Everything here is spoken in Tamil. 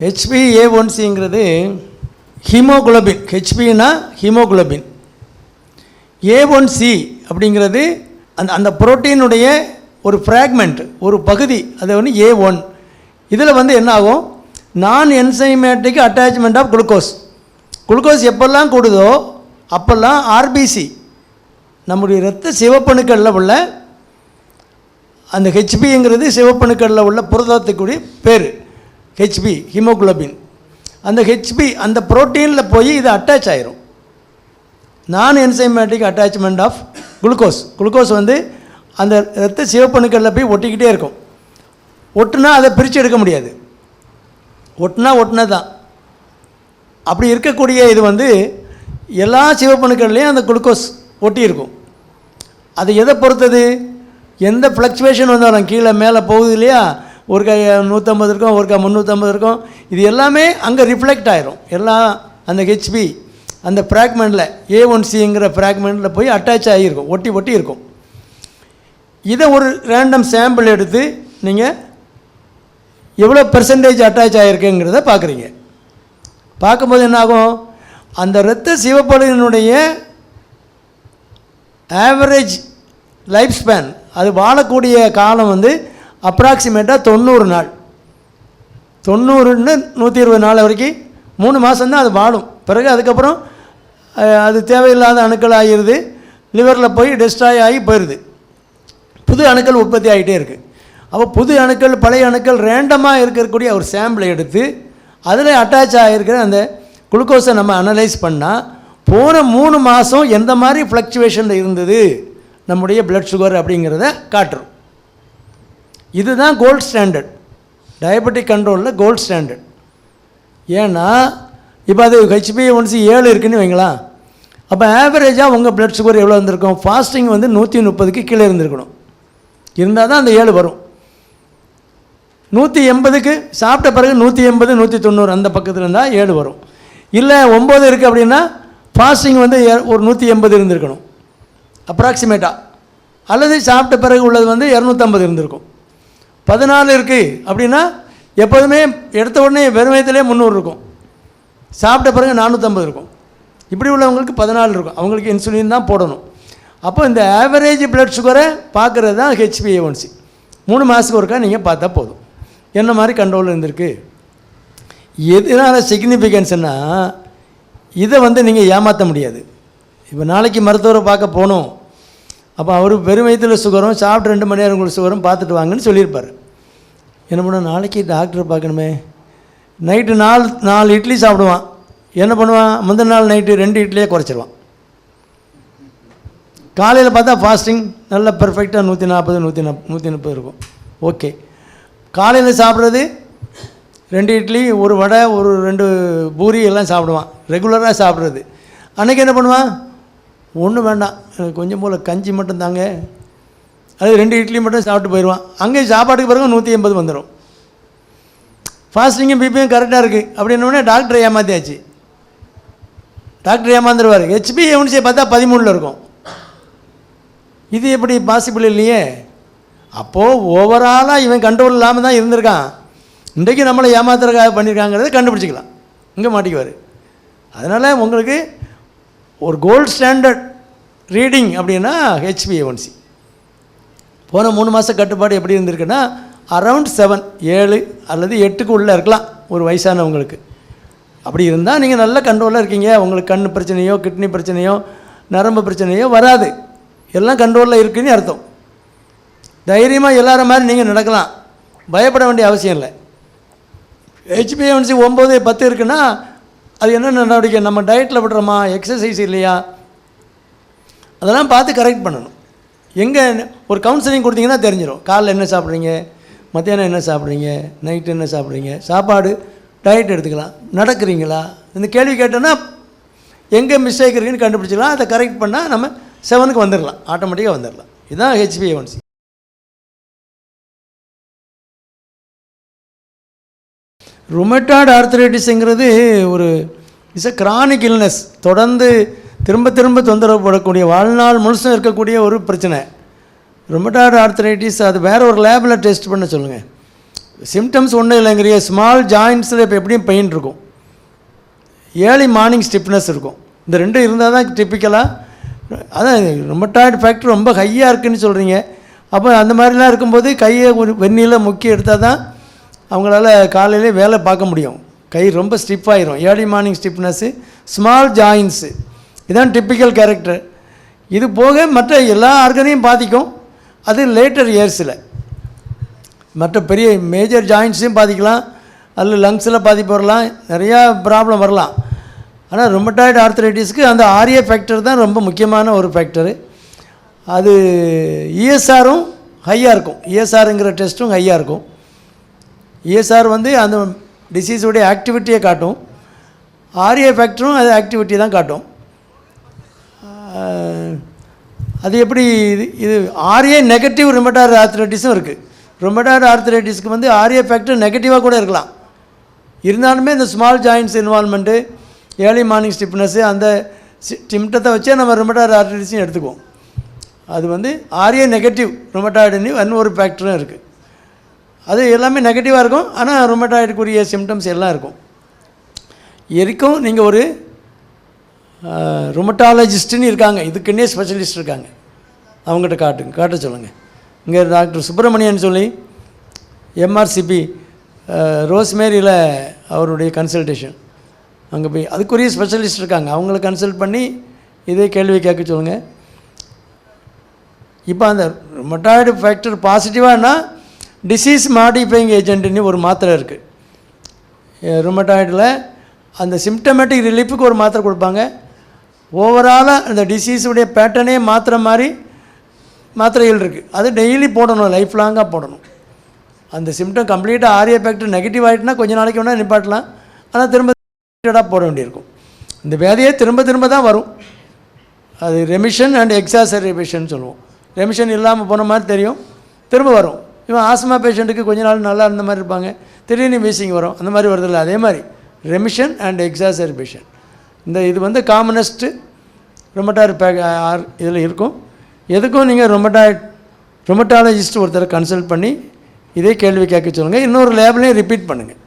HbA1cங்கிறது ஹீமோகுளோபின். ஹெச்பின்னா ஹீமோகுளோபின். A1C அப்படிங்கிறது அந்த புரோட்டீனுடைய ஒரு ஃப்ராக்மெண்ட், ஒரு பகுதி. அது வந்து A1. இதில் வந்து என்ன ஆகும், நான் enzymatic attachment of glucose. Glucose எப்பெல்லாம் கூடுதோ அப்போல்லாம் ஆர்பிசி, நம்முடைய இரத்த சிவப்பணுக்களில் உள்ள அந்த ஹெச்பிங்கிறது சிவப்பணுக்களில் உள்ள புரதத்துக்குரிய பேர் ஹெச்பி, ஹீமோகுளோபின். அந்த ஹெச்பி அந்த புரோட்டீனில் போய் இது அட்டாச் ஆயிரும். நான் enzymatic attachment of glucose. Glucose வந்து அந்த இரத்த சிவப்பணுக்களில் போய் ஒட்டிக்கிட்டே இருக்கும். ஒட்டுனா அதை பிரித்து எடுக்க முடியாது. ஒட்டுனா தான். அப்படி இருக்கக்கூடிய இது வந்து எல்லா சிவப்பணுக்கள்லேயும் அந்த குளுக்கோஸ் ஒட்டி இருக்கும். அது எதை பொறுத்தது, எந்த ஃப்ளக்சுவேஷன் வந்தாலும் கீழே மேலே போகுது இல்லையா, ஒரு கை 150 இருக்கும், ஒரு கை 350 இருக்கும். இது எல்லாமே அங்கே ரிஃப்ளெக்ட் ஆகிரும். எல்லாம் அந்த ஹெச்பி அந்த ஃப்ராக்மெண்ட்டில் A1Cங்கிற ஃப்ராக்மெண்ட்டில் போய் அட்டாச் ஆகியிருக்கும், ஒட்டி இருக்கும். இதை ஒரு ரேண்டம் சாம்பிள் எடுத்து நீங்கள் எவ்வளோ பெர்சன்டேஜ் அட்டாச் ஆகிருக்குங்கிறத பார்க்குறீங்க. பார்க்கும்போது என்னாகும், அந்த இரத்த சிவப்பணுவினுடைய ஆவரேஜ் லைஃப் ஸ்பேன், அது வாழக்கூடிய காலம் வந்து அப்ராக்சிமேட்டாக 90 நாள். 90ன்னு 120 நாள் வரைக்கும் 3 மாதம்தான் அது வாழும். பிறகு அதுக்கப்புறம் அது தேவையில்லாத அணுக்கள் ஆகிடுது, லிவரில் போய் டெஸ்ட்ராய் ஆகி போயிடுது. புது அணுக்கள் உற்பத்தி ஆகிட்டே இருக்குது. அப்போ புது அணுக்கள் பழைய அணுக்கள் ரேண்டமாக இருக்கக்கூடிய ஒரு சாம்பிளை எடுத்து அதில் அட்டாச் ஆகிருக்கிற அந்த குளுக்கோஸை நம்ம அனலைஸ் பண்ணால் போன 3 மாதம் எந்த மாதிரி ஃப்ளக்சுவேஷனில் இருந்தது நம்முடைய பிளட் சுகர் அப்படிங்கிறத காட்டுறோம். இதுதான் கோல்டு ஸ்டாண்டர்ட், டயபெட்டிக் கண்ட்ரோலில் கோல்டு ஸ்டாண்டர்ட். ஏன்னா இப்போ அது HbA1c 7 இருக்குதுன்னு வைங்களா, அப்போ ஆவரேஜாக உங்கள் பிளட் சுகர் எவ்வளோ இருந்திருக்கும், ஃபாஸ்டிங் வந்து 130க்கு கீழே இருந்திருக்கணும். இருந்தால் தான் அந்த 7 வரும். 180க்கு சாப்பிட்ட பிறகு 180 190 அந்த பக்கத்தில் இருந்தால் 7 வரும். இல்லை 9 இருக்குது அப்படின்னா ஃபாஸ்டிங் வந்து ஒரு 180 இருந்திருக்கணும் அப்ராக்சிமேட்டாக. அல்லது சாப்பிட்ட பிறகு உள்ளது வந்து 250 இருந்திருக்கும். 14 இருக்குது அப்படின்னா எப்போதுமே எடுத்த உடனே வெறும் வயதிலே 300 இருக்கும், சாப்பிட்ட பிறகு 450 இருக்கும். இப்படி உள்ளவங்களுக்கு 14 இருக்கும். அவங்களுக்கு இன்சுலின் தான் போடணும். அப்போ இந்த ஆவரேஜ் பிளட் சுகரை பார்க்குறது தான் HbA1c. 3 மாதத்துக்கு ஒருக்கா நீங்கள் பார்த்தா போதும் என்ன மாதிரி கண்ட்ரோல் இருந்திருக்கு. எதனால் சிக்னிஃபிகன்ஸ்னால் இதை வந்து நீங்கள் ஏமாற்ற முடியாது. இப்போ நாளைக்கு மருத்துவரை பார்க்க போகணும், அப்போ அவர் வெறும் வயிற்றில் சுகரும் சாப்பிட்டு 2 மணி நேரம் உங்களுக்கு சுகரும் பார்த்துட்டு வாங்கன்னு சொல்லியிருப்பார். என்ன பண்ண, நாளைக்கு டாக்டரை பார்க்கணுமே, நைட்டு 4 இட்லி சாப்பிடுவான். என்ன பண்ணுவான், முந்தின நாள் நைட்டு 2 இட்லியே குறைச்சிருவான். காலையில் பார்த்தா ஃபாஸ்டிங் நல்லா பெர்ஃபெக்டாக 140 130 இருக்கும். ஓகே, காலையில் சாப்பிட்றது 2 இட்லி, ஒரு வடை, ஒரு 2 பூரி எல்லாம் சாப்பிடுவான், ரெகுலராக சாப்பிட்றது. அன்றைக்கி என்ன பண்ணுவான், ஒன்றும் வேண்டாம் எனக்கு கொஞ்சம் போல் கஞ்சி மட்டும் தாங்க, அது 2 இட்லி மட்டும் சாப்பிட்டு போயிடுவான். அங்கே சாப்பாட்டுக்கு பிறகு 180 வந்துடும். ஃபாஸ்டிங்கும் பிபியும் கரெக்டாக இருக்குது அப்படின்னோடனே டாக்டரை ஏமாற்றியாச்சு. டாக்டர் ஏமாந்துருவார். HbA1c பார்த்தா 13 இருக்கும். இது எப்படி பாசிபிள் இல்லையே. அப்போது ஓவராலாக இவன் கண்ட்ரோல் இல்லாமல் தான் இருந்திருக்கான். இன்றைக்கு நம்மளை ஏமாத்துறதுக்காக பண்ணியிருக்காங்கிறத கண்டுபிடிச்சிக்கலாம், இங்கே மாட்டிக்குவார். அதனால் உங்களுக்கு ஒரு கோல்டு ஸ்டாண்டர்ட் ரீடிங் அப்படின்னா HbA1c. போன 3 மாத கட்டுப்பாடு எப்படி இருந்திருக்குன்னா அரவுண்ட் 7 அல்லது 8க்கு உள்ளே இருக்கலாம் ஒரு வயசானவங்களுக்கு. அப்படி இருந்தால் நீங்கள் நல்ல கண்ட்ரோலில் இருக்கீங்க. உங்களுக்கு கண் பிரச்சனையோ கிட்னி பிரச்சனையோ நரம்பு பிரச்சனையோ வராது, எல்லாம் கண்ட்ரோலில் இருக்குன்னு அர்த்தம். தைரியமாக எல்லார மாதிரி நீங்கள் நடக்கலாம், பயப்பட வேண்டிய அவசியம் இல்லை. HbA1c 9 10 இருக்குன்னா அது என்ன நடவடிக்கை, நம்ம டயட்டில் விடுறோமா, எக்ஸசைஸ் இல்லையா, அதெல்லாம் பார்த்து கரெக்ட் பண்ணணும். எங்கே ஒரு கவுன்சிலிங் கொடுத்தீங்கன்னா தெரிஞ்சிடும். காலைல என்ன சாப்பிட்றீங்க, மத்தியானம் என்ன சாப்பிட்றீங்க, நைட்டு என்ன சாப்பிட்றீங்க, சாப்பாடு டயட் எடுத்துக்கலாம், நடக்கிறீங்களா, இந்த கேள்வி கேட்டோன்னா எங்கே மிஸ்டேக் இருக்குன்னு கண்டுபிடிச்சிக்கலாம். அதை கரெக்ட் பண்ணால் நம்ம 7க்கு வந்துடலாம், ஆட்டோமேட்டிக்காக வந்துடலாம். இதுதான் HbA1c. ருமட்டாய்டு ஆர்த்ரைட்டிஸுங்கிறது ஒரு இட்ஸ் அ கிரானிக் இல்னஸ். தொடர்ந்து திரும்ப திரும்ப தொந்தரவு படக்கூடிய, வாழ்நாள் முழுசும் இருக்கக்கூடிய ஒரு பிரச்சனை ருமட்டாய்டு ஆர்த்ரைட்டிஸ். அது வேறு ஒரு லேபில் டெஸ்ட் பண்ண சொல்லுங்கள். சிம்டம்ஸ் ஒன்றும் இல்லைங்கிறிய ஸ்மால் ஜாயின்ஸில் இப்போ எப்படியும் பெயின் இருக்கும், ஏர்லி மார்னிங் ஸ்டிப்னஸ் இருக்கும். இந்த ரெண்டும் இருந்தால் தான் டிப்பிக்கலாக. அதான் ரொமட்டாய்டு ஃபேக்டர் ரொம்ப ஹையாக இருக்குதுன்னு சொல்கிறீங்க. அப்போ அந்த மாதிரிலாம் இருக்கும்போது கையை ஒரு வெந்நீரில் முக்கி எடுத்தால் தான் அவங்களால காலையிலே வேலை பார்க்க முடியும். கை ரொம்ப ஸ்டிப் ஆகிரும். ஏர்லி மார்னிங் ஸ்டிப்னஸ்ஸு, ஸ்மால் ஜாயின்ஸு, இதுதான் டிப்பிக்கல் கேரக்டர். இது போக மற்ற எல்லா ஆர்கனையும் பாதிக்கும். அது லேட்டர் இயர்ஸில் மற்ற பெரிய மேஜர் ஜாயின்ட்ஸையும் பாதிக்கலாம், அதில் லங்ஸில் பாதிப்பு வரலாம், நிறையா ப்ராப்ளம் வரலாம். ஆனால் ரொமட்டாய்டு ஆர்த்ரைட்டிஸ்க்கு அந்த ஆர்ஏ ஃபேக்டர் தான் ரொம்ப முக்கியமான ஒரு ஃபேக்டரு. அது இஎஸ்ஆரும் ஹையாக இருக்கும், இஎஸ்ஆருங்கிற டெஸ்ட்டும் ஹையாக இருக்கும். இஎஸ்ஆர் வந்து அந்த டிசீஸுடைய ஆக்டிவிட்டியை காட்டும், ஆர்ஏ ஃபேக்டரும் அது ஆக்டிவிட்டி தான் காட்டும். அது எப்படி இது ஆர்ஏ நெகட்டிவ் ரொமட்டாய்டு ஆர்த்ரைட்டிஸும் இருக்குது. ரொமட்டாய்டு ஆர்த்ரைட்டிஸ்க்கு வந்து ஆர்ஏ ஃபேக்டர் நெகட்டிவாக கூட இருக்கலாம். இருந்தாலுமே இந்த small joints involvement, early morning stiffness, அந்த சிம்டத்தை வச்சே நம்ம ரொமட்டாய்டு ஆர்த்ரைட்டிஸையும் எடுத்துக்குவோம். அது வந்து ஆர்ஏ நெகட்டிவ் ரொமட்டாய்டுன்னு ஒரு ஃபேக்டரும் இருக்குது. அது எல்லாமே நெகட்டிவாக இருக்கும். ஆனால் ரொமட்டாய்டுக்குரிய சிம்டம்ஸ் எல்லாம் இருக்கும். எரிக்கும் நீங்கள் ஒரு ரொமட்டாலஜிஸ்ட்டுன்னு இருக்காங்க, இதுக்குன்னே ஸ்பெஷலிஸ்ட் இருக்காங்க, அவங்ககிட்ட காட்ட சொல்லுங்கள். இங்கே டாக்டர் சுப்பிரமணியன் சொல்லி எம்ஆர்சிபி ரோஸ்மேரியில் அவருடைய கன்சல்டேஷன், அங்கே போய் அதுக்குரிய ஸ்பெஷலிஸ்ட் இருக்காங்க, அவங்கள கன்சல்ட் பண்ணி இதே கேள்வி கேட்க சொல்லுங்கள். இப்போ அந்த ரொமட்டாய்டு ஃபேக்டர் பாசிட்டிவானா டிசீஸ் மாடிஃபைங் ஏஜென்ட்னு ஒரு மாத்திரை இருக்குது. ரொமட்டாய்டில் அந்த சிம்டமேட்டிக் ரிலீஃபுக்கு ஒரு மாத்திரை கொடுப்பாங்க. ஓவராலாக அந்த டிசீஸுடைய பேட்டர்னே மாத்திரை மாதிரி மாத்திரைகள் இருக்குது. அது டெய்லி போடணும், லைஃப் லாங்காக போடணும். அந்த சிம்டம் கம்ப்ளீட்டாக ஆர்ஏ ஃபேக்டர் நெகட்டிவ் ஆகிட்டுனா கொஞ்சம் நாளைக்கு வேணால் நிப்பாட்டலாம். ஆனால் திரும்ப போட வேண்டியிருக்கும். இந்த வியாதியே திரும்ப திரும்ப தான் வரும். அது ரெமிஷன் அண்ட் எக்ஸாசர்பேஷன் சொல்லுவோம். ரெமிஷன் இல்லாமல் போன மாதிரி தெரியும், திரும்ப வரும். இவன் ஆஸ்மா பேஷண்ட்டுக்கு கொஞ்ச நாள் நல்லா இருந்த மாதிரி இருப்பாங்க, திடீர்னு வீசிங் வரும், அந்த மாதிரி வருதில்ல. அதே மாதிரி ரெமிஷன் அண்ட் எக்ஸாசர்பேஷன் இந்த இது வந்து காமனஸ்ட்டு ரொமட்டாய்டு இதில் இருக்கும். எதுக்கும் நீங்கள் ரொமட்டாலஜிஸ்ட் ஒருத்தரை கன்சல்ட் பண்ணி இதே கேள்வி கேட்க சொல்லுங்கள். இன்னொரு லேப்லேயும் ரிப்பீட் பண்ணுங்கள்.